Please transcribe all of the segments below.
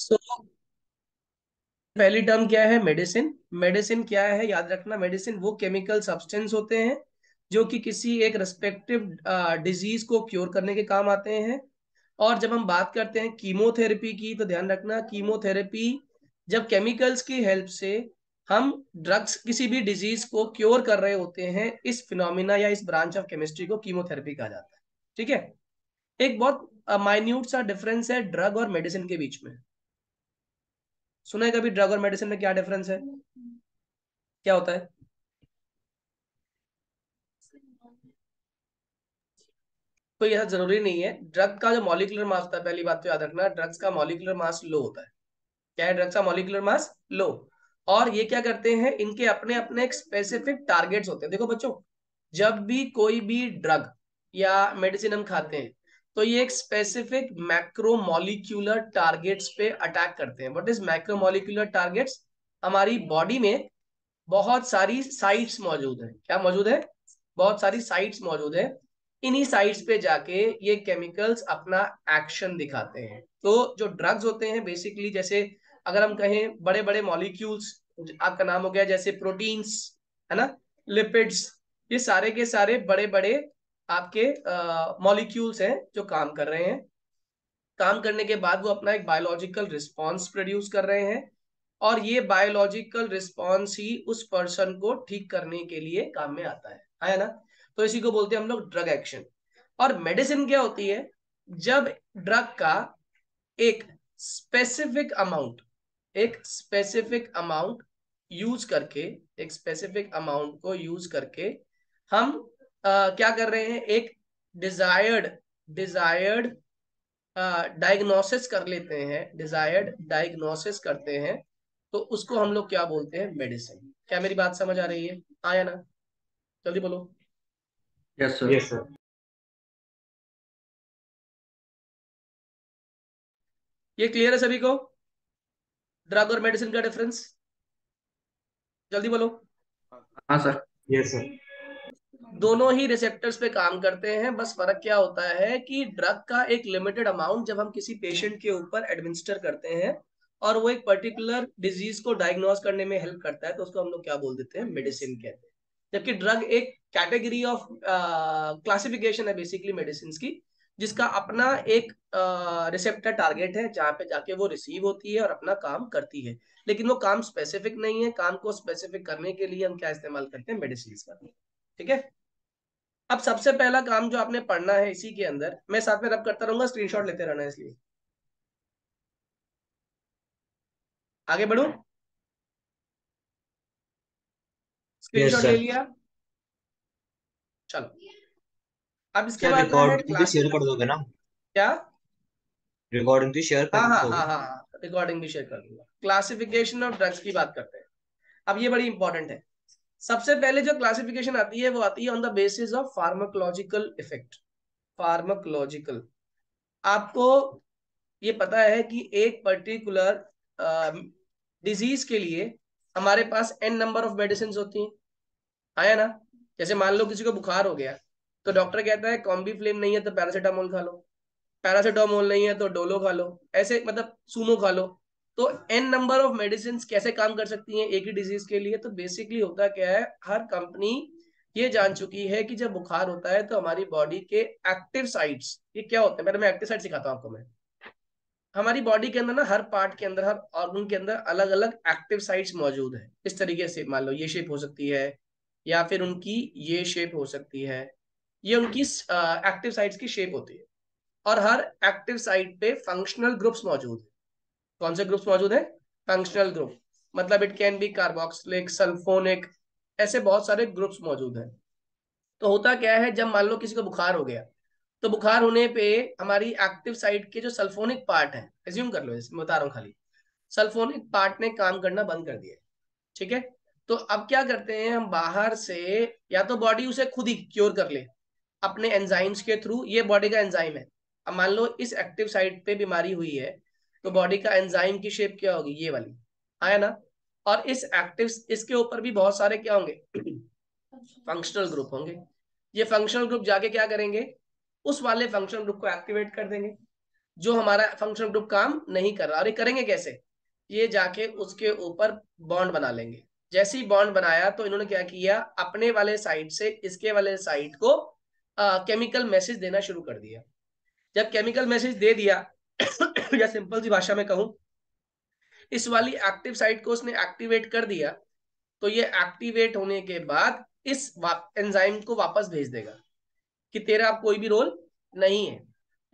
सो पहली टर्म क्या है? मेडिसिन। मेडिसिन क्या है याद रखना, मेडिसिन वो केमिकल सब्सटेंस होते हैं जो कि किसी एक रेस्पेक्टिव डिजीज को क्योर करने के काम आते हैं। और जब हम बात करते हैं कीमोथेरेपी की, तो ध्यान रखना कीमोथेरेपी जब केमिकल्स की हेल्प से हम ड्रग्स किसी भी डिजीज को क्योर कर रहे होते हैं, इस फिनोमिना या इस ब्रांच ऑफ केमिस्ट्री को कीमोथेरेपी कहा जाता है। ठीक है। एक बहुत माइन्यूट सा डिफरेंस है ड्रग और मेडिसिन के बीच में। सुना है कभी ड्रग और मेडिसिन में क्या डिफरेंस है? क्या होता है? कोई ऐसा जरूरी नहीं है। ड्रग का जो मॉलिक्यूलर मास होता है, पहली बात तो याद रखना, ड्रग्स का मॉलिक्यूलर मास लो होता है। क्या है ड्रग्स का मॉलिक्यूलर मास? लो। और ये क्या करते हैं, इनके अपने अपने एक स्पेसिफिक टारगेट्स होते हैं। देखो बच्चों, जब भी कोई भी ड्रग या मेडिसिन हम खाते हैं, तो ये एक स्पेसिफिक मैक्रोमोलिक्यूलर टारगेट्स पे अटैक करते हैं। What is macromolecular targets? हमारी बॉडी में बहुत सारी साइट्स मौजूद है। क्या मौजूद है? बहुत सारी साइट्स मौजूद है। इन्हीं साइट्स पे जाके ये केमिकल्स अपना एक्शन दिखाते हैं। तो जो ड्रग्स होते हैं बेसिकली, जैसे अगर हम कहें बड़े बड़े मॉलिक्यूल्स, आपका नाम हो गया जैसे प्रोटीन्स, है ना, लिपिड्स, ये सारे के सारे बड़े बड़े आपके मॉलिक्यूल्स हैं जो काम कर रहे हैं। काम करने के बाद वो अपना एक बायोलॉजिकल रिस्पॉन्स प्रोड्यूस कर रहे हैं, और ये बायोलॉजिकल रिस्पॉन्स ही उस पर्सन को ठीक करने के लिए काम में आता है ना। तो इसी को बोलते हैं हम लोग ड्रग एक्शन। और मेडिसिन क्या होती है? जब ड्रग का एक स्पेसिफिक अमाउंट, एक स्पेसिफिक अमाउंट यूज करके, एक स्पेसिफिक अमाउंट को यूज करके हम क्या कर रहे हैं, एक डिजायर्ड डिजायर्ड डायग्नोसिस कर लेते हैं, डिजायर्ड डायग्नोसिस करते हैं, तो उसको हम लोग क्या बोलते हैं? मेडिसिन। क्या मेरी बात समझ आ रही है? आया ना? जल्दी बोलो। Yes sir. Yes sir. ये क्लियर है सभी को? ड्रग और मेडिसिन का डिफरेंस जल्दी बोलो। हाँ सर। Yes sir. दोनों ही रिसेप्टर्स पे काम करते हैं, बस फर्क क्या होता है कि ड्रग का एक लिमिटेड अमाउंट जब हम किसी पेशेंट के ऊपर एडमिनिस्टर करते हैं और वो एक पर्टिकुलर डिजीज को डायग्नोज करने में हेल्प करता है, तो उसको हम लोग क्या बोल देते हैं? मेडिसिन कहते हैं। जबकि ड्रग एक कैटेगरी ऑफ क्लासिफिकेशन है बेसिकली मेडिसिन की, जिसका अपना एक रिसेप्टर टारगेट है जहां पे जाके वो रिसीव होती है और अपना काम करती है। लेकिन वो काम स्पेसिफिक नहीं है। काम को स्पेसिफिक करने के लिए हम क्या इस्तेमाल करते हैं? मेडिसिन का। ठीक है। अब सबसे पहला काम जो आपने पढ़ना है इसी के अंदर, मैं साथ में रब करता रहूंगा, स्क्रीनशॉट लेते रहना है, इसलिए आगे बढ़ू। यस स्क्रीनशॉट ले सर। लिया? चलो, अब इसके सर बाद है रिकॉर्डिंग भी क्लास। शेयर कर दोगे ना? क्या? रिकॉर्डिंग भी शेयर हाँ कर हाँ हाँ दोगे? हाँ, रिकॉर्डिंग भी शेयर कर दूंगा। क्लासिफिकेशन ऑफ ड्रग्स की बात करते हैं। अब ये बड़ी इंपॉर्टेंट है। सबसे पहले जो क्लासिफिकेशन आती है वो आती है on the basis of pharmacological effect. Pharmacological, आपको ये पता है कि एक पर्टिकुलर डिजीज के लिए हमारे पास एन नंबर ऑफ मेडिसिन होती हैं, आया ना। जैसे मान लो किसी को बुखार हो गया, तो डॉक्टर कहता है कॉम्बी फ्लेम नहीं है तो पैरासीटामोल खा लो, पैरासीटामोल नहीं है तो डोलो खा लो, ऐसे मतलब सूमो खा लो। तो एन नंबर ऑफ मेडिसिन कैसे काम कर सकती हैं एक ही डिजीज के लिए? तो बेसिकली होता क्या है, हर कंपनी ये जान चुकी है कि जब बुखार होता है तो हमारी बॉडी के एक्टिव साइट्स, ये क्या होते हैं, पहले मैं एक्टिव साइट सिखाता हूँ आपको। मैं हमारी बॉडी के अंदर ना, हर पार्ट के अंदर, हर ऑर्गन के अंदर अलग अलग एक्टिव साइट्स मौजूद है। इस तरीके से मान लो ये शेप हो सकती है, या फिर उनकी ये शेप हो सकती है। ये उनकी एक्टिव साइट्स की शेप होती है। और हर एक्टिव साइट पे फंक्शनल ग्रुप्स मौजूद है। कौन से ग्रुप्स मौजूद है? Functional group. मतलब it can be carboxylic, sulphonic, ऐसे बहुत सारे ग्रुप्स मौजूद हैं। तो होता क्या है, जब मान लो किसी को बुखार हो गया, तो बुखार होने पे हमारी एक्टिव साइट के जो सल्फोनिक पार्ट है, एज्यूम कर लो, इसमें बता रहा हूँ खाली, सल्फोनिक पार्ट ने काम करना बंद कर दिया है। ठीक है। तो अब क्या करते हैं हम, बाहर से या तो बॉडी उसे खुद ही क्योर कर ले अपने एंजाइम्स के थ्रू। ये बॉडी का एंजाइम है। अब मान लो इस एक्टिव साइट पे बीमारी हुई है, तो बॉडी का एंजाइम की शेप क्या होगी? ये वाली, आया ना। और इस एक्टिव, इसके ऊपर भी बहुत सारे क्या होंगे? फंक्शनल ग्रुप होंगे। ये फंक्शनल ग्रुप जाके क्या करेंगे? उस वाले फंक्शनल ग्रुप को एक्टिवेट कर देंगे। जो हमारा फंक्शनल ग्रुप काम नहीं कर रहा। और ये करेंगे कैसे? ये जाके उसके ऊपर बॉन्ड बना लेंगे। जैसे ही बॉन्ड बनाया तो इन्होंने क्या किया, अपने वाले साइड से इसके वाले साइड को केमिकल मैसेज देना शुरू कर दिया। जब केमिकल मैसेज दे दिया या सिंपल सी भाषा में कहूं, इस वाली एक्टिव साइट को उसने एक्टिवेट कर दिया, तो ये एक्टिवेट होने के बाद इस एंजाइम को वापस भेज देगा कि तेरा अब कोई भी रोल नहीं है।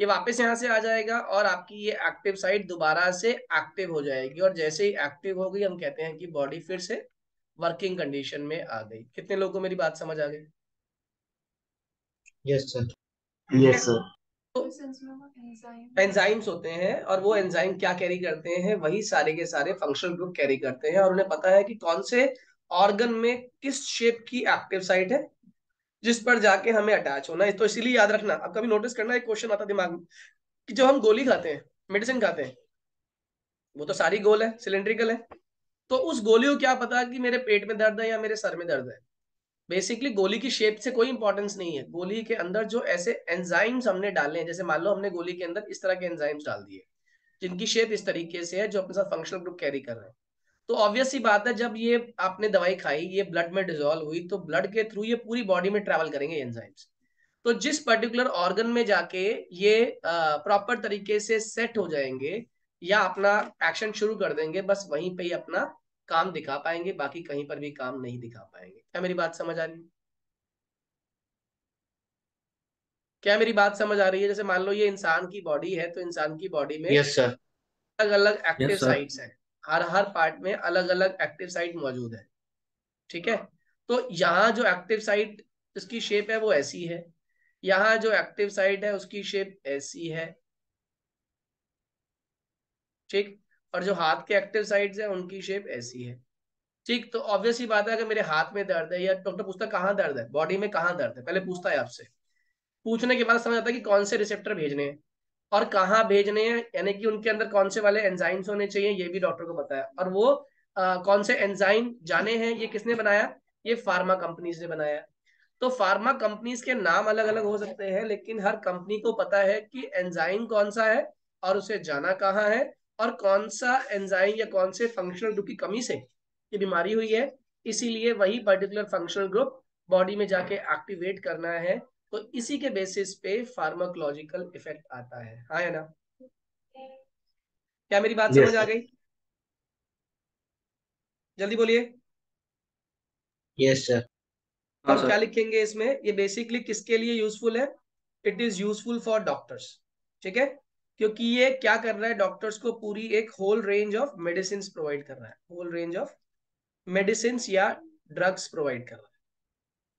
ये वापस यहां से आ जाएगा और आपकी ये एक्टिव साइट दोबारा से एक्टिव हो जाएगी, और जैसे ही एक्टिव हो गई हम कहते हैं कि बॉडी फिर से वर्किंग कंडीशन में आ गई। कितने लोगों को मेरी बात समझ आ गई? Yes sir. Yes, sir. Enzymes होते हैं, और वो एंजाइम क्या कैरी करते हैं? वही सारे के सारे फंक्शनल ग्रुप कैरी करते हैं, और उन्हें पता है कि कौन से ऑर्गन में किस शेप की एक्टिव साइट है जिस पर जाके हमें अटैच होना है। तो इसीलिए याद रखना, अब कभी नोटिस करना, एक क्वेश्चन आता दिमाग में कि जब हम गोली खाते हैं, मेडिसिन खाते हैं, वो तो सारी गोल है, सिलेंड्रिकल है, तो उस गोली को क्या पता कि मेरे पेट में दर्द है या मेरे सर में दर्द है? बेसिकली गोली की शेप से कोई इंपॉर्टेंस नहीं है, गोली के अंदर जो ऐसे एंजाइम्स हमने डाले हैं, जैसे मान लो हमने गोली के अंदर इस तरह के एंजाइम्स डाल दिए जिनकी शेप इस तरीके से है, जो अपने साथ फंक्शनल ग्रुप कैरी कर रहे हैं, तो ऑब्वियस सी बात है जब ये आपने दवाई खाई, ये ब्लड में डिजोल्व हुई, तो ब्लड के थ्रू ये पूरी बॉडी में ट्रैवल करेंगे एंजाइम्स। तो जिस पर्टिकुलर ऑर्गन में जाके ये प्रॉपर तरीके से सेट हो जाएंगे या अपना एक्शन शुरू कर देंगे, बस वहीं पे ही अपना काम दिखा पाएंगे, बाकी कहीं पर भी काम नहीं दिखा पाएंगे। क्या मेरी बात समझ आ रही है? क्या मेरी बात समझ आ रही है? जैसे मान लो ये इंसान की बॉडी है, तो इंसान की बॉडी में यस सर। अलग अलग एक्टिव Yes, sir. साइट्स हैं, हर हर पार्ट में अलग अलग एक्टिव साइट मौजूद है। ठीक है, तो यहाँ जो एक्टिव साइट इसकी शेप है वो ऐसी है, यहाँ जो एक्टिव साइट है उसकी शेप ऐसी है, ठीक, और जो हाथ के एक्टिव साइट्स है उनकी शेप ऐसी है। ठीक, तो ऑब्वियस ही बात है, अगर मेरे हाथ में दर्द है, या डॉक्टर पूछता है कहाँ दर्द है, बॉडी में कहाँ दर्द है, पहले पूछता है आपसे, पूछने के बाद समझ आता है कि कौन से रिसेप्टर भेजने हैं और कहाँ भेजने हैं, यानी कि उनके अंदर कौन से वाले एंजाइम्स होने चाहिए, ये भी डॉक्टर को पता है। और वो कौन से एंजाइम जाने हैं, ये किसने बनाया? ये फार्मा कंपनीज ने बनाया। तो फार्मा कंपनीज के नाम अलग अलग हो सकते हैं, लेकिन हर कंपनी को पता है कि एंजाइम कौन सा है और उसे जाना कहाँ है, और कौन सा एंजाइम या कौन से फंक्शनल ग्रुप की कमी से ये बीमारी हुई है, इसीलिए वही पर्टिकुलर फंक्शनल ग्रुप बॉडी में जाके एक्टिवेट करना है। तो इसी के बेसिस पे फार्माकोलॉजिकल इफेक्ट आता है। हाँ या ना? क्या मेरी बात Yes, समझ आ sir. गई? जल्दी बोलिए। Yes sir. तो हाँ हम सर. क्या लिखेंगे इसमें? ये बेसिकली किसके लिए यूजफुल है? It is useful for doctors. ठीक है, क्योंकि ये क्या कर रहा है, डॉक्टर्स को पूरी एक whole range of medicine provide कर रहा है, होल रेंज ऑफ मेडिसिन या ड्रग्स प्रोवाइड कर रहा है,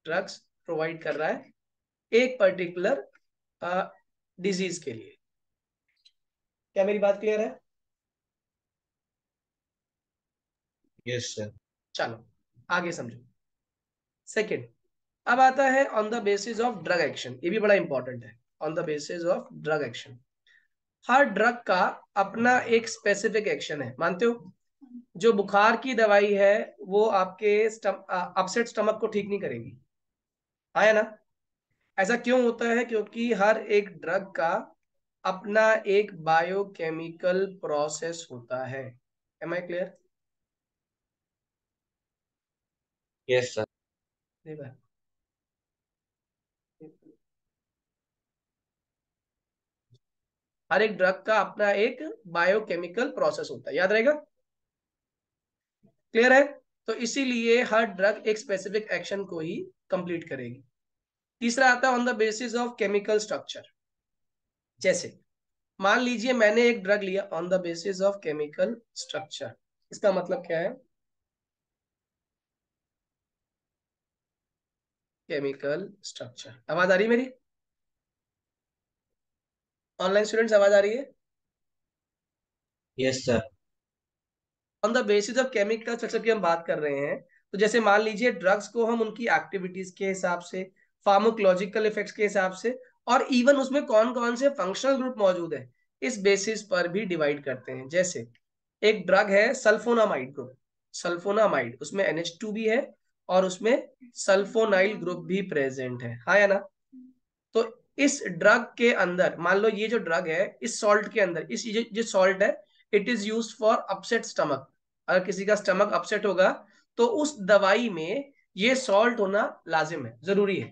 ड्रग्स प्रोवाइड कर रहा है एक पर्टिकुलर डिजीज के लिए। क्या मेरी बात क्लियर है? Yes sir. चलो आगे समझो। सेकंड, अब आता है on the basis of drug action. ये भी बड़ा इंपॉर्टेंट है, on the basis of drug action. Her drug का अपना एक स्पेसिफिक एक्शन है, मानते हो? जो बुखार की दवाई है वो आपके अपसेट स्टमक को ठीक नहीं करेगी, हाँ या ना? ऐसा क्यों होता है? क्योंकि हर एक ड्रग का अपना एक बायोकेमिकल प्रोसेस होता है। Am I clear? Yes sir. हर एक ड्रग का अपना एक बायोकेमिकल प्रोसेस होता है, याद रहेगा? क्लियर है? तो इसीलिए हर ड्रग एक स्पेसिफिक एक्शन को ही कंप्लीट करेगी। तीसरा आता है on the basis of chemical structure. जैसे मान लीजिए मैंने एक ड्रग लिया on the basis of chemical structure. इसका मतलब क्या है? Chemical structure. आवाज आ रही है मेरी? ऑनलाइन स्टूडेंट्स आवाज आ रही है? Yes sir. On the basis of chemical structure की हम बात कर रहे हैं। तो जैसे मान लीजिए ड्रग्स को हम उनकी एक्टिविटीज के हिसाब से, फार्माकोलॉजिकल इफेक्ट्स के हिसाब से, और इवन उसमें कौन कौन से फंक्शनल ग्रुप मौजूद है इस बेसिस पर भी डिवाइड करते हैं। जैसे एक ड्रग है सल्फोनामाइड ग्रुप, सल्फोनामाइड, उसमें NH2 भी है और उसमें सल्फोनाइल ग्रुप भी प्रेजेंट है, हाँ या ना? तो इस ड्रग के अंदर, मान लो ये जो ड्रग है इस सॉल्ट के अंदर, इस जो सॉल्ट है it is use for upset stomach. अगर किसी का स्टमक अपसेट होगा तो उस दवाई में ये सॉल्ट होना लाजिम है, जरूरी है।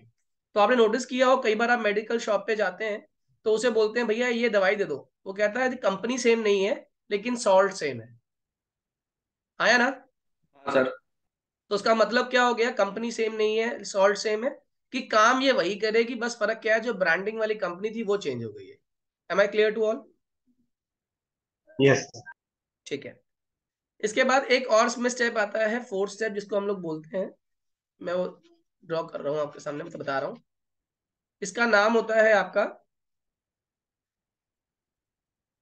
तो आपने नोटिस किया हो कई बार आप मेडिकल शॉप पे जाते हैं तो उसे बोलते हैं भैया ये दवाई दे दो, वो कहता है कंपनी सेम नहीं है लेकिन सॉल्ट सेम है। आया ना? हाँ सर। तो उसका मतलब क्या हो गया, कंपनी सेम नहीं है सॉल्ट सेम है, कि काम ये वही करेगी, बस फर्क क्या है जो ब्रांडिंग वाली कंपनी थी वो चेंज हो गई है। Am I clear to all? Yes ठीक है। इसके बाद एक और इसमें स्टेप आता है, फोर्थ स्टेप, जिसको हम लोग बोलते हैं, मैं वो ड्रॉ कर रहा हूं आपके सामने, मतलब बता रहा हूं। इसका नाम होता है आपका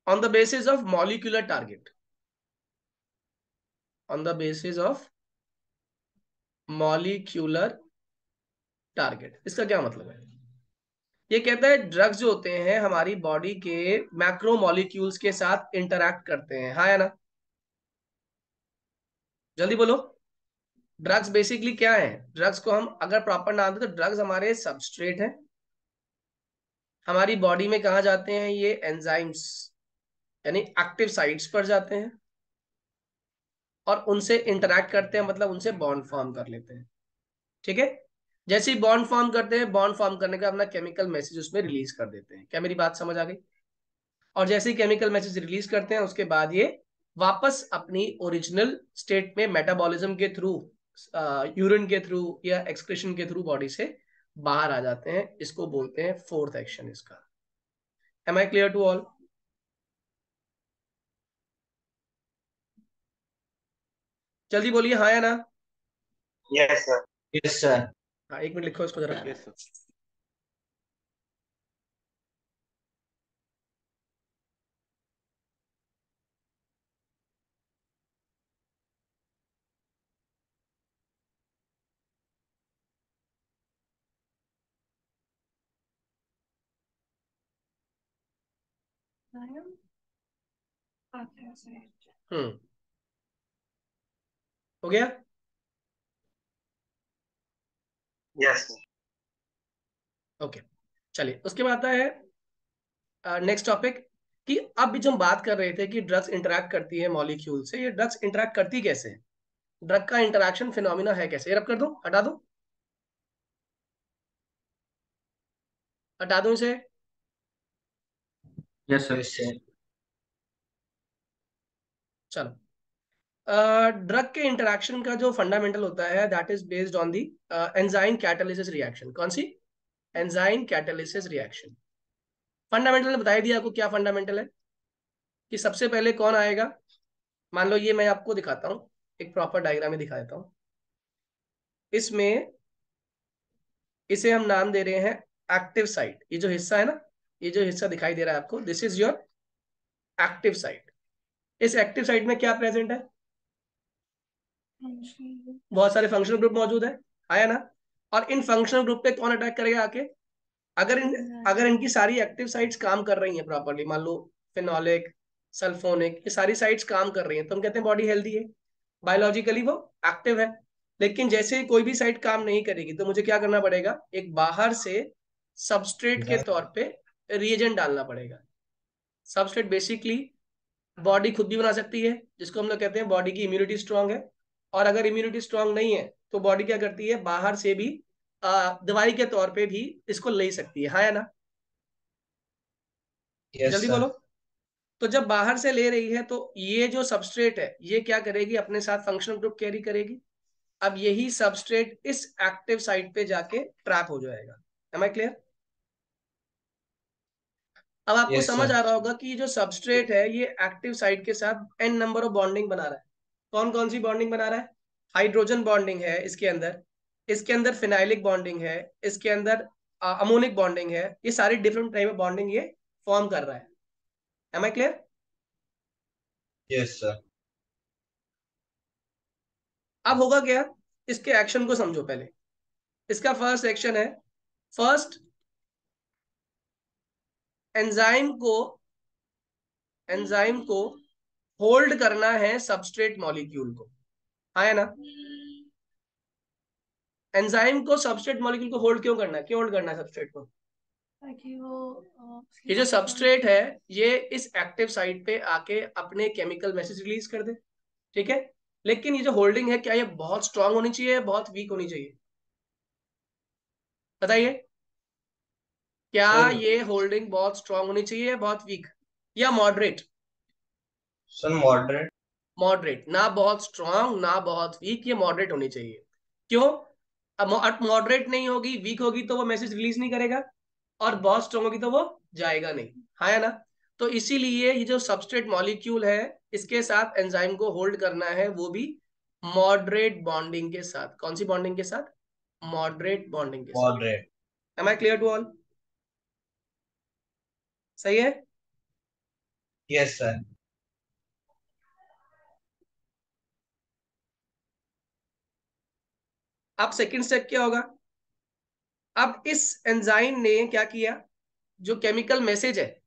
on the basis of molecular target. On the basis of molecular target, इसका क्या मतलब है? ये कहता है ड्रग्स जो होते हैं हमारी बॉडी के मैक्रो मॉलिक्यूल्स के साथ इंटरैक्ट करते हैं, हाँ या ना? जल्दी बोलो। ड्रग्स बेसिकली क्या है? ड्रग्स को हम अगर प्रॉपर नाम दें तो ड्रग्स हमारे सबस्ट्रेट है। हमारी बॉडी में कहा जाते हैं ये एंजाइम्स, यानी एक्टिव साइट्स पर जाते हैं और उनसे इंटरैक्ट करते हैं, मतलब उनसे बॉन्ड फॉर्म कर लेते हैं। ठीक है? जैसे ही बॉन्ड फॉर्म करते हैं, बॉन्ड फॉर्म करने का अपना केमिकल मैसेज उसमें रिलीज कर देते हैं। क्या मेरी बात समझ आ गई? और जैसे ही केमिकल मैसेज रिलीज करते हैं उसके बाद ये वापस अपनी ओरिजिनल स्टेट में मेटाबॉलिज्म के थ्रू, यूरिन के थ्रू या एक्सक्रीशन के थ्रू बॉडी से बाहर आ जाते हैं। इसको बोलते हैं फोर्थ एक्शन इसका। Am I clear to all? जल्दी बोलिए हाँ या ना। यस सर यस सर हाँ, एक मिनट लिखो इसको जरा। यस सर हम्म, हो गया? यस ओके, चलिए उसके बाद आता है नेक्स्ट टॉपिक, कि अब जो हम बात कर रहे थे कि ड्रग्स इंटरैक्ट करती है मॉलिक्यूल से, ये ड्रग्स इंटरैक्ट करती कैसे है? ड्रग का इंटरैक्शन फिनोमिना है कैसे? ये रब कर दूं, हटा दूं, हटा दूं इसे? Yes sir. सर चलो, ड्रग के इंटरैक्शन का जो फंडामेंटल होता है that is based on the enzyme catalysis reaction. कौन सी? Enzyme catalysis reaction. फंडामेंटल ने बता ही दिया आपको क्या फंडामेंटल है, कि सबसे पहले कौन आएगा। मान लो ये मैं आपको दिखाता हूँ, एक प्रॉपर डायग्राम में दिखा देता हूँ। इसमें इसे हम नाम दे रहे हैं एक्टिव साइट। ये जो हिस्सा है ना, ये जो हिस्सा दिखाई दे रहा है आपको, this is your active site. इस एक्टिव साइट में क्या प्रेजेंट है? बहुत सारे फंक्शनल ग्रुप मौजूद है, आया ना? और इन फंक्शनल ग्रुप पे कौन अटैक करेगा आके? अगर इनकी सारी एक्टिव साइट्स काम कर रही हैं प्रॉपरली, मान लो फिनोलिक, सल्फोनिक, ये सारी साइट्स काम कर रही हैं, तो हम कहते हैं बॉडी हेल्दी है, बायोलॉजिकली वो एक्टिव है। लेकिन जैसे ही कोई भी साइट काम नहीं करेगी तो मुझे क्या करना पड़ेगा, एक बाहर से सबस्ट्रेट के तौर पे रिएजेंट डालना पड़ेगा। सबस्ट्रेट बेसिकली बॉडी खुद भी बना सकती है, जिसको हम लोग कहते हैं बॉडी की इम्यूनिटी स्ट्रांग है। और अगर इम्यूनिटी स्ट्रांग नहीं है तो बॉडी क्या करती है, बाहर से भी दवाई के तौर पे भी इसको ले सकती है, हाँ या ना? यस जल्दी सर बोलो। तो जब बाहर से ले रही है तो ये जो सबस्ट्रेट है ये क्या करेगी, अपने साथ फंक्शनल ग्रुप कैरी करेगी। अब यही सबस्ट्रेट इस एक्टिव साइट पे जाके ट्रैप हो जाएगा। Am I clear? अब आपको यस समझ सर आ रहा होगा कि जो सबस्ट्रेट है ये एक्टिव साइट के साथ एन नंबर ऑफ बॉन्डिंग बना रहा है। कौन कौन सी बॉन्डिंग बना रहा है? हाइड्रोजन बॉन्डिंग है इसके अंदर, इसके अंदर फिनाइलिक बॉन्डिंग है, इसके अंदर अमोनिक बॉन्डिंग है। ये सारी डिफरेंट टाइप ऑफ बॉन्डिंग ये फॉर्म कर रहा है। Am I clear? Yes sir अब होगा क्या, इसके एक्शन को समझो पहले। इसका फर्स्ट एक्शन है, फर्स्ट एंजाइम को एंजाइम को होल्ड करना है सबस्ट्रेट मॉलिक्यूल को, हाँ है ना? एंजाइम को सबस्ट्रेट मॉलिक्यूल को होल्ड क्यों करना है, क्यों होल्ड करना है सबस्ट्रेट को? ताकि वो ये जो सबस्ट्रेट है ये इस एक्टिव साइट पे आके अपने केमिकल मैसेज रिलीज कर दे, ठीक है। लेकिन ये जो होल्डिंग है क्या ये बहुत स्ट्रांग होनी चाहिए, बहुत वीक होनी चाहिए? बताइए, क्या सर ये होल्डिंग बहुत स्ट्रांग होनी चाहिए, बहुत वीक, या मॉडरेट? Sir moderate. मॉडरेट, ना बहुत स्ट्रांग ना बहुत वीक, ये मॉडरेट होनी चाहिए। क्यों? अब मॉडरेट नहीं होगी, वीक होगी तो वो मैसेज रिलीज नहीं करेगा, और बहुत स्ट्रांग होगी तो वो जाएगा नहीं, हाँ या ना? तो इसीलिए ये जो सबस्ट्रेट मॉलिक्यूल है इसके साथ एंजाइम को होल्ड करना है, वो भी मॉडरेट बॉन्डिंग के साथ। कौन सी बॉन्डिंग के साथ? मॉडरेट बॉन्डिंग के साथ। Moderate. Am I clear to all? सही है। Yes sir. अब सेकंड स्टेप क्या होगा? अब इस एंजाइम ने क्या किया, जो केमिकल मैसेज है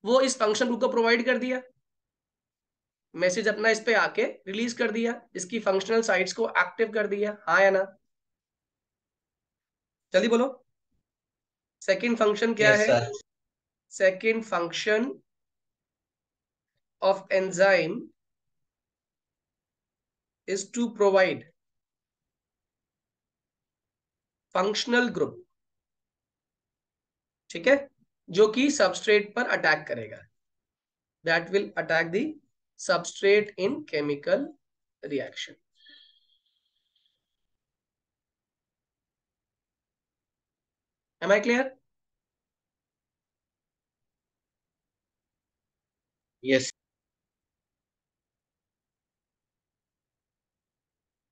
वो इस फंक्शन ग्रुप को प्रोवाइड कर दिया, मैसेज अपना इस पे आके रिलीज कर दिया, इसकी फंक्शनल साइट्स को एक्टिव कर दिया, हाँ या ना? जल्दी बोलो, सेकंड फंक्शन क्या यस है? Sir. Second function of enzyme is to provide functional group, ठीक है, जो कि सबस्ट्रेट पर अटैक करेगा, that will attack the substrate in chemical reaction. Am I clear? Yes.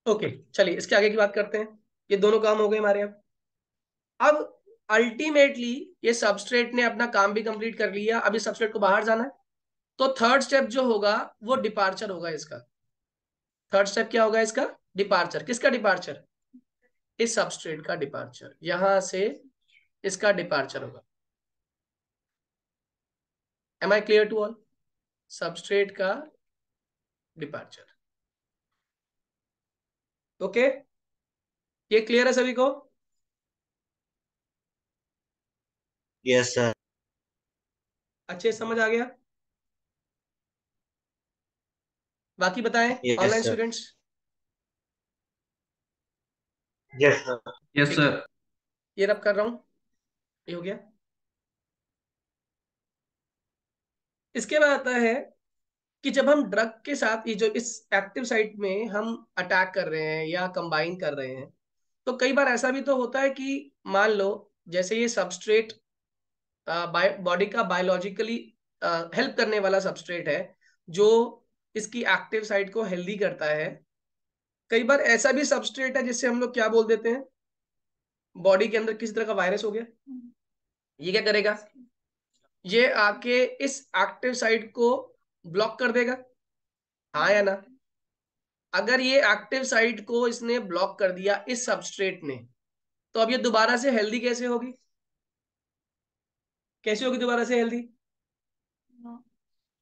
Okay, चलिए इसके आगे की बात करते हैं। ये दोनों काम हो गए हमारे यहाँ। अब अल्टीमेटली ये सबस्ट्रेट ने अपना काम भी कंप्लीट कर लिया, अभी सबस्ट्रेट को बाहर जाना है, तो थर्ड स्टेप जो होगा वो डिपार्चर होगा इसका। थर्ड स्टेप क्या होगा इसका? डिपार्चर। किसका डिपार्चर? इस सबस्ट्रेट का डिपार्चर, यहां से इसका डिपार्चर होगा। Am I clear to all? Substrate का डिपार्चर। ओके, ये क्लियर है सभी को? Yes sir. अच्छे समझ आ गया? बाकी बताएं yes online sir. Students. Yes sir. Yes ठीक है, सर। ये रब कर रहा हूं, ये हो गया। इसके बाद आता है कि जब हम ड्रग के साथ ये जो इस एक्टिव साइट में हम अटैक कर रहे हैं या कंबाइन कर रहे हैं, तो कई बार ऐसा भी तो होता है कि मान लो जैसे ये सबस्ट्रेट बॉडी का बायोलॉजिकली हेल्प करने वाला सबस्ट्रेट है जो इसकी एक्टिव साइट को हेल्दी करता है। कई बार ऐसा भी सबस्ट्रेट है जिससे हम लोग क्या बोल देते हैं, बॉडी के अंदर किसी तरह का वायरस हो गया, ये क्या करेगा? ये आके इस एक्टिव साइट को ब्लॉक कर देगा, हाँ या ना? अगर ये एक्टिव साइट को इसने ब्लॉक कर दिया इस सबस्ट्रेट ने, तो अब ये दोबारा से हेल्दी कैसे होगी? कैसे होगी दोबारा से हेल्दी?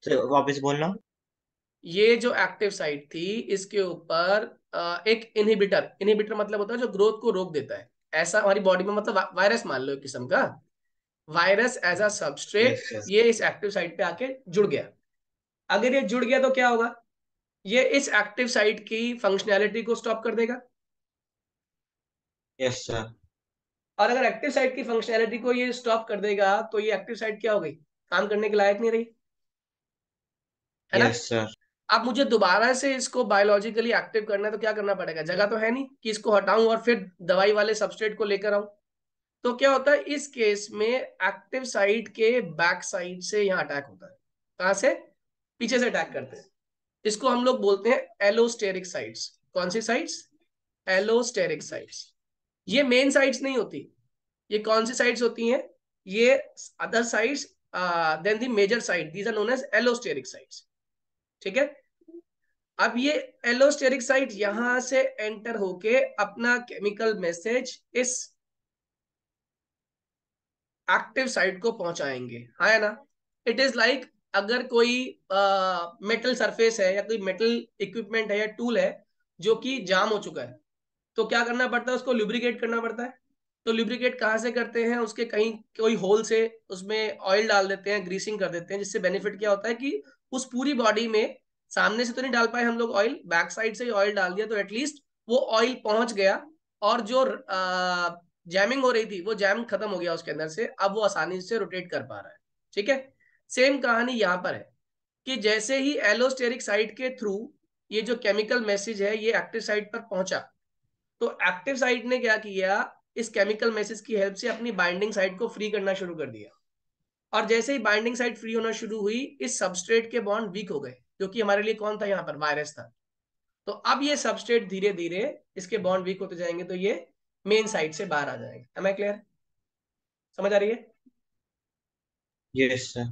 सर वापस बोलना। ये जो एक्टिव साइट थी इसके ऊपर एक इनहिबिटर, इनहिबिटर मतलब होता है जो ग्रोथ को रोक देता है, ऐसा हमारी बॉडी में, मतलब वायरस मान लो एक किस्म का virus as a substrate, yes sir. ये इस एक्टिव साइट पे आके जुड़ गया। अगर ये जुड़ गया तो क्या होगा? ये इस एक्टिव साइट की फंक्शनैलिटी को स्टॉप कर देगा, यस सर। और अगर एक्टिव साइट की फंक्शनैलिटी को ये स्टॉप कर देगा तो ये एक्टिव साइट क्या हो गई? काम करने के लायक नहीं रही, है ना? Yes sir. अब मुझे दोबारा से इसको बायोलॉजिकली एक्टिव करना है तो क्या करना पड़ेगा? जगह तो है नहीं कि इसको हटाऊं और फिर दवाई वाले सबस्ट्रेट को लेकर आऊं। तो क्या होता है इस केस में, एक्टिव साइट के बैक साइड से यहाँ अटैक होता है। कहां से? पीछे से अटैक करते हैं। इसको हम लोग बोलते हैं एलोस्टेरिक साइट्स। कौन सी साइट्स? Allosteric sites. ये मेन साइट्स नहीं होती, ये कौन सी साइट्स होती हैं? ये other sites than the major site, these are known as allosteric sites, ठीक है। अब ये एलोस्टेरिक साइट यहां से एंटर होके अपना केमिकल मैसेज इस एक्टिव साइट को पहुंचाएंगे, है ना? इट इज लाइक अगर कोई मेटल सरफेस है या कोई मेटल इक्विपमेंट है या टूल है जो कि जाम हो चुका है, तो क्या करना पड़ता है? उसको लुब्रिकेट करना पड़ता है, तो लुब्रिकेट कहाँ से करते हैं, उसके कहीं कोई होल से उसमें ऑयल डाल देते हैं, ग्रीसिंग कर देते हैं, जिससे बेनिफिट क्या होता है कि उस पूरी बॉडी में सामने से तो नहीं डाल पाए हम लोग ऑयल, बैक साइड से ही ऑयल डाल दिया तो एटलीस्ट वो ऑयल पहुंच गया और जो जैमिंग हो रही थी वो जैम खत्म हो गया उसके अंदर से, अब वो आसानी से रोटेट कर पा रहा है। ठीक है, सेम कहानी यहां पर है कि जैसे ही एलोस्टेरिक साइट के थ्रू ये जो केमिकल मैसेज है ये एक्टिव साइट पर पहुंचा, तो एक्टिव साइट ने क्या किया, इस केमिकल मैसेज की हेल्प से अपनी बाइंडिंग साइट को फ्री करना शुरू कर दिया। और जैसे ही बाइंडिंग साइट फ्री होना शुरू हुई, इस सबस्ट्रेट के बॉन्ड वीक हो गए, जो कि हमारे लिए कौन था यहाँ पर, वायरस था। तो अब ये सबस्ट्रेट धीरे धीरे इसके बॉन्ड वीक होते जाएंगे तो ये मेन साइट से बाहर आ जाएगा। एम आई क्लियर, समझ आ रही है? Yes, sir.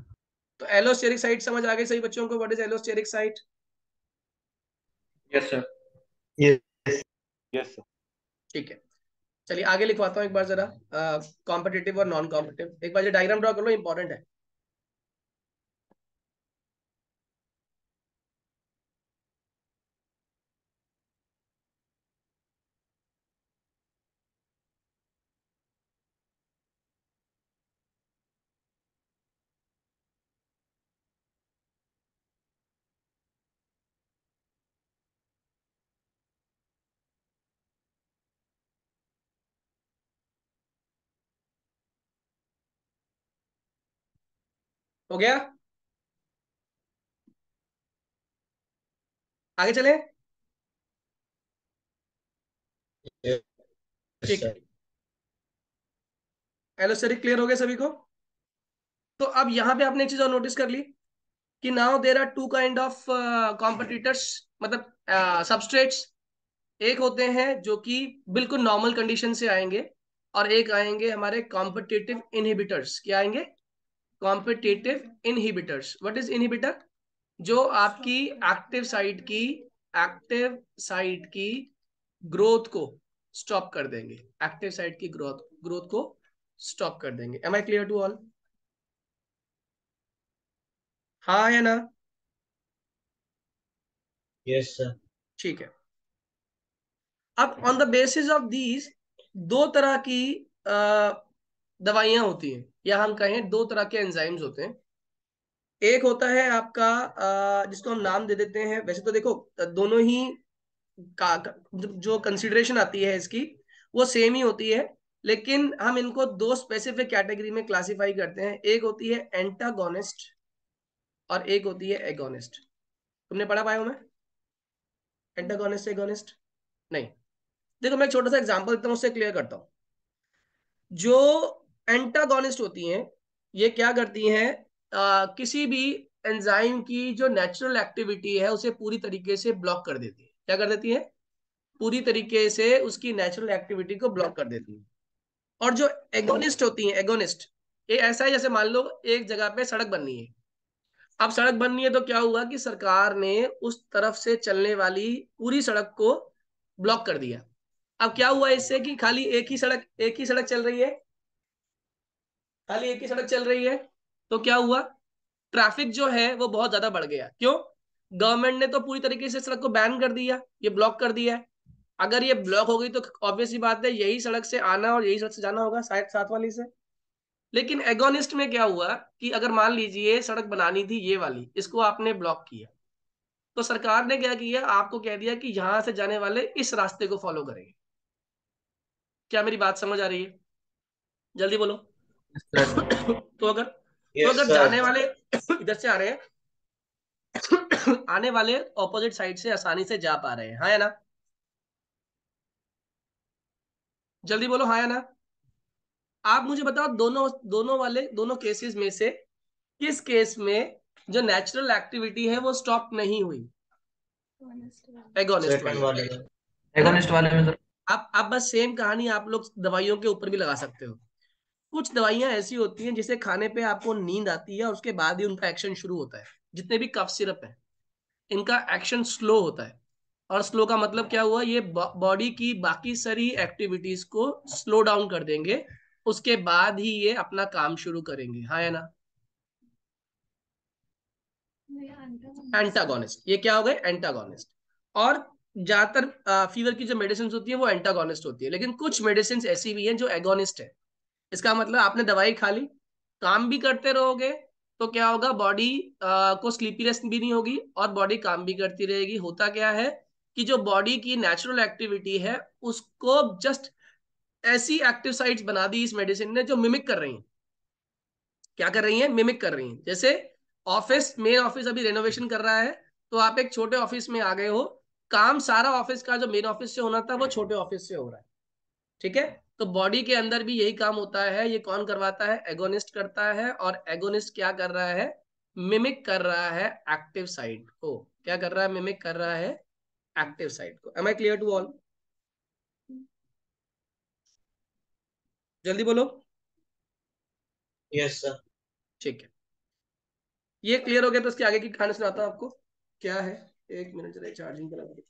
तो एलोस्टेरिक साइट समझ आ गई सही बच्चों को, what is allosteric site? Yes, sir. Yes. Yes, sir. ठीक है, चलिए आगे लिखवाता हूँ एक बार जरा, कॉम्पिटिटिव और नॉन कॉम्पिटिटिव। एक बार ये डायग्राम ड्रॉ कर लो, इंपॉर्टेंट है। हो गया, आगे चले। Yes, ठीक है, sir. एलोस्टेरिक क्लियर हो गया सभी को? तो अब यहाँ पे आपने एक चीज और नोटिस कर ली कि now there are two kind of competitors, मतलब सबस्ट्रेट्स। एक होते हैं जो कि बिल्कुल नॉर्मल कंडीशन से आएंगे, और एक आएंगे हमारे कॉम्पिटिटिव इनहिबिटर्स। क्या आएंगे? Competitive inhibitors. What is inhibitor? जो आपकी एक्टिव साइट की ग्रोथ को स्टॉप कर देंगे, एक्टिव साइट की ग्रोथ ग्रोथ को स्टॉप कर देंगे। Am I clear to all? हाँ या ना? Yes, sir. ठीक है, अब on the basis of these दो तरह की दवाइयां होती हैं, या हम कहें दो तरह के एंजाइम्स होते हैं। एक होता है आपका जिसको हम नाम दे देते हैं, वैसे तो देखो दोनों ही जो कंसिडरेशन आती है इसकी वो सेम ही होती है, लेकिन हम इनको दो स्पेसिफिक कैटेगरी में क्लासिफाई करते हैं। एक होती है एंटागोनिस्ट और एक होती है एगोनिस्ट। तुमने पढ़ा पाया हूं मैं एंटागोनिस्ट एगोनिस्ट? नहीं। देखो मैं एक छोटा सा एग्जांपल देता हूं, उससे क्लियर करता हूं। जो एंटागोनिस्ट होती हैं ये क्या करती हैं, किसी भी एंजाइम की जो नेचुरल एक्टिविटी है उसे पूरी तरीके से ब्लॉक कर देती है। क्या कर देती है? पूरी तरीके से उसकी नेचुरल एक्टिविटी को ब्लॉक कर देती है। और जो एगोनिस्ट होती हैं, एगोनिस्ट, ये ऐसा है जैसे मान लो एक जगह पे सड़क बननी है। अब सड़क बननी है तो क्या हुआ कि सरकार ने उस तरफ से चलने वाली पूरी सड़क को ब्लॉक कर दिया। अब क्या हुआ इससे कि खाली एक ही सड़क चल रही है, खाली एक ही सड़क चल रही है। तो क्या हुआ, ट्रैफिक जो है वो बहुत ज्यादा बढ़ गया। क्यों? गवर्नमेंट ने तो पूरी तरीके से सड़क को बैन कर दिया, ये ब्लॉक कर दिया है। अगर ये ब्लॉक हो गई तो ऑब्वियस सी बात है यही सड़क से आना और यही सड़क से जाना होगा, शायद साथ वाली से। लेकिन एगोनिस्ट में क्या हुआ कि अगर मान लीजिए सड़क बनानी थी ये वाली, इसको आपने ब्लॉक किया, तो सरकार ने क्या किया, आपको कह दिया कि यहां से जाने वाले इस रास्ते को फॉलो करेंगे। क्या मेरी बात समझ आ रही है? जल्दी बोलो। Yes, sir. तो अगर तो Yes, अगर sir. जाने वाले इधर से आ रहे हैं, आने वाले ऑपोजिट साइड से आसानी से जा पा रहे हैं, हाँ या ना? जल्दी बोलो हाँ या ना। आप मुझे बताओ दोनों केसेस में से किस केस में जो नेचुरल एक्टिविटी है वो स्टॉप नहीं हुई? एगोनिस्ट Second वाले one. में, है ना? Agonist वाले में सर। आप बस सेम कहानी आप लोग दवाइयों के ऊपर भी लगा सकते हो। कुछ दवाइयां ऐसी होती हैं जिसे खाने पे आपको नींद आती है और उसके बाद ही उनका एक्शन शुरू होता है। जितने भी कफ सिरप है इनका एक्शन स्लो होता है। और स्लो का मतलब क्या हुआ, ये बॉडी की बाकी सारी एक्टिविटीज को स्लो डाउन कर देंगे, उसके बाद ही ये अपना काम शुरू करेंगे, हाँ या ना? एंटागोनिस्ट, ये क्या हो गए? एंटागोनिस्ट। और ज्यादातर फीवर की जो मेडिसिन होती है वो एंटागोनिस्ट होती है, लेकिन कुछ मेडिसिन ऐसी भी हैं जो एगोनिस्ट है। इसका मतलब आपने दवाई खा ली, काम भी करते रहोगे तो क्या होगा, बॉडी को स्लीपीनेस भी नहीं होगी और बॉडी काम भी करती रहेगी। होता क्या है कि जो बॉडी की नेचुरल एक्टिविटी है उसको जस्ट ऐसी एक्टिव साइट्स बना दी इस मेडिसिन ने जो मिमिक कर रही हैं। क्या कर रही हैं? मिमिक कर रही हैं। जैसे ऑफिस, मेन ऑफिस अभी रेनोवेशन कर रहा है, तो आप एक छोटे ऑफिस में आ गए हो, काम सारा ऑफिस का जो मेन ऑफिस से होना था वो छोटे ऑफिस से हो रहा है। ठीक है, तो बॉडी के अंदर भी यही काम होता है। ये कौन करवाता है? एगोनिस्ट करता है। और एगोनिस्ट क्या कर रहा है? मिमिक कर रहा है एक्टिव साइट को। क्या कर रहा है? मिमिक कर रहा है एक्टिव साइट को। Am I clear to all? जल्दी बोलो। Yes, sir. ठीक है, ये क्लियर हो गया तो इसके आगे की कहानी सुनाता हूं आपको। क्या है, एक मिनट जरा चार्जिंग करा दो।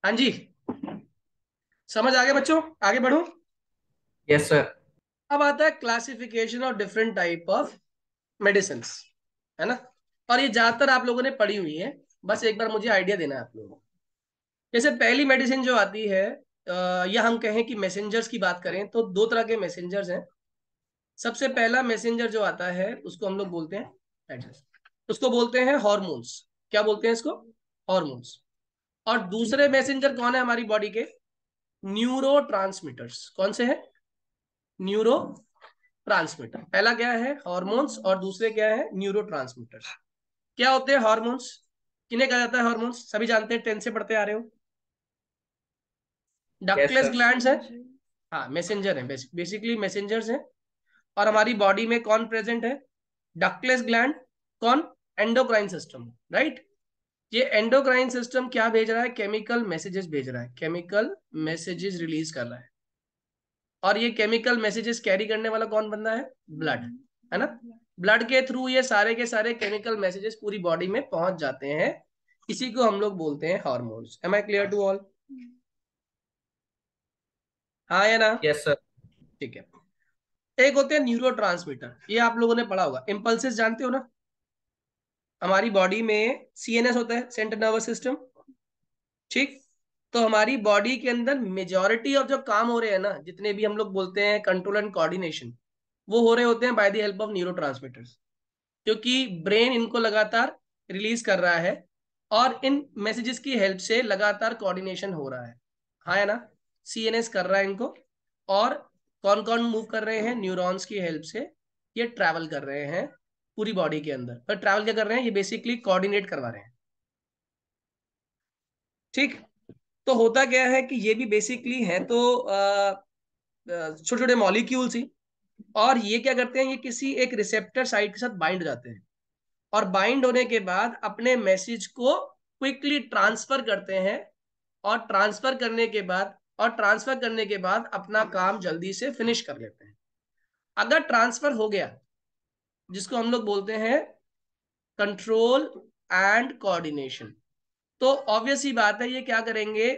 हाँ जी, समझ आ गया बच्चों? आगे बढ़ो। Yes, sir. अब आता है classification of different type of medicine, है ना। और ये ज्यादातर आप लोगों ने पढ़ी हुई है, बस एक बार मुझे आइडिया देना है आप लोगों को। जैसे पहली मेडिसिन जो आती है, या हम कहें कि मैसेंजर्स की बात करें तो दो तरह के मैसेंजर्स हैं। सबसे पहला मैसेंजर जो आता है उसको हम लोग बोलते हैं, उसको बोलते हैं हॉर्मोन्स। क्या बोलते हैं इसको? हॉर्मोन्स। और दूसरे मैसेंजर कौन है हमारी बॉडी के? Neuro transmitters. कौन से हैं? Neuro transmitter. पहला क्या है? हॉर्मोन्स, और दूसरे क्या है? Neuro transmitters. क्या होते हैं हॉर्मोन्स? किन्हें कहा जाता है हॉर्मोन्स? सभी जानते हैं, 10 से पढ़ते आ रहे हो। Yes, ductless sir. ग्लैंड्स है। हाँ, मैसेंजर है, बेसिकली मैसेंजर्स हैं। और हमारी बॉडी में कौन प्रेजेंट है? Ductless gland. कौन? Endocrine system, right. ये एंडोक्राइन सिस्टम क्या भेज रहा है? केमिकल मैसेजेस भेज रहा है, केमिकल मैसेजेस रिलीज कर रहा है। और ये केमिकल मैसेजेस कैरी करने वाला कौन बंदा है? ब्लड, है ना। ब्लड के थ्रू ये सारे के सारे केमिकल मैसेजेस पूरी बॉडी में पहुंच जाते हैं। इसी को हम लोग बोलते हैं hormones. Am I clear to all? हाँ या ना? Yes, sir. ठीक है। एक होते हैं न्यूरो ट्रांसमीटर, ये आप लोगों ने पढ़ा होगा। इम्पल्सेस जानते हो ना? हमारी बॉडी में सीएनएस होता है, सेंट्रल नर्वस सिस्टम। ठीक, तो हमारी बॉडी के अंदर मेजॉरिटी ऑफ जो काम हो रहे हैं ना, जितने भी हम लोग बोलते हैं कंट्रोल एंड कोऑर्डिनेशन, वो हो रहे होते हैं by the help of neuro transmitters. क्योंकि ब्रेन इनको लगातार रिलीज कर रहा है और इन मैसेजेस की हेल्प से लगातार कोऑर्डिनेशन हो रहा है। हाँ है ना? सीएनएस कर रहा है इनको। और कौन कौन मूव कर रहे हैं? न्यूरॉन्स की हेल्प से ये ट्रैवल कर रहे हैं पूरी बॉडी के अंदर। पर ट्रैवल क्या कर रहे हैं? ये बेसिकली कोऑर्डिनेट करवा रहे हैं। ठीक, तो होता क्या है कि ये भी बेसिकली है तो छोटे छोटे मॉलिक्यूल्स ही। और ये क्या करते हैं? ये किसी एक रिसेप्टर साइट के साथ बाइंड हो जाते हैं, और बाइंड होने के बाद अपने मैसेज को क्विकली ट्रांसफर करते हैं। और ट्रांसफर करने के बाद अपना काम जल्दी से फिनिश कर लेते हैं। अगर ट्रांसफर हो गया, जिसको हम लोग बोलते हैं कंट्रोल एंड कोऑर्डिनेशन, तो ऑब्वियस ही बात है ये क्या करेंगे,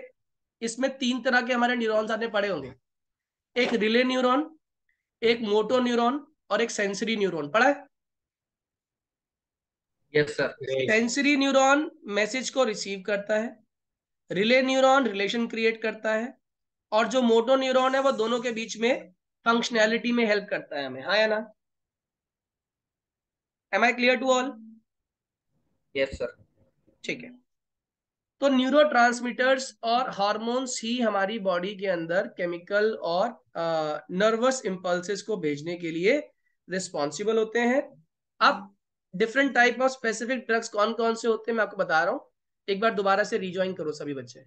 इसमें तीन तरह के हमारे न्यूरॉन्स आपने पढ़े होंगे। एक रिले न्यूरॉन, एक मोटो न्यूरॉन, और एक सेंसरी न्यूरॉन। पढ़ा है? Yes, sir. Yes. Sensory neuron message को रिसीव करता है, रिले न्यूरॉन रिलेशन क्रिएट करता है, और जो मोटो न्यूरॉन है वो दोनों के बीच में फंक्शनैलिटी में हेल्प करता है हमें। हाँ या ना? Am I clear to all? Yes, sir. ठीक है, तो न्यूरोट्रांसमीटर्स और हार्मोन्स ही हमारी बॉडी के अंदर केमिकल और नर्वस इंपल्सेस को भेजने के लिए रिस्पॉन्सिबल होते हैं। अब different type of specific drugs कौन कौन से होते हैं मैं आपको बता रहा हूँ। एक बार दोबारा से रिज्वाइन करो सभी बच्चे।